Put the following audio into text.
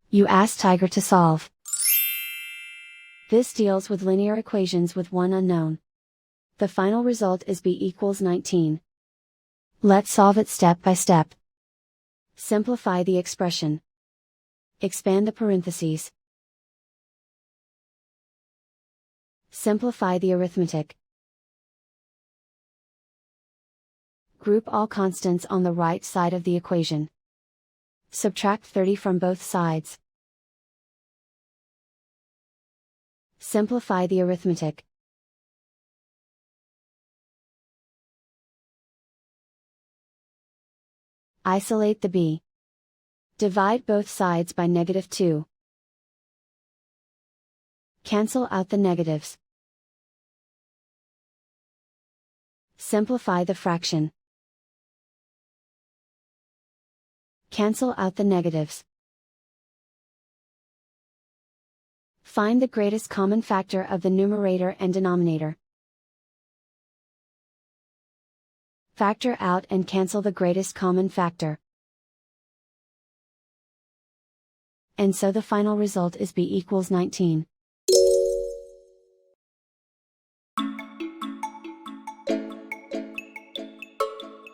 You ask Tiger to solve. This deals with linear equations with one unknown. The final result is b equals 19. Let's solve it step by step. Simplify the expression. Expand the parentheses. Simplify the arithmetic. Group all constants on the right side of the equation. Subtract 30 from both sides. Simplify the arithmetic. Isolate the b. Divide both sides by -2. Cancel out the negatives. Simplify the fraction. Cancel out the negatives. Find the greatest common factor of the numerator and denominator. Factor out and cancel the greatest common factor. And so the final result is b equals 19.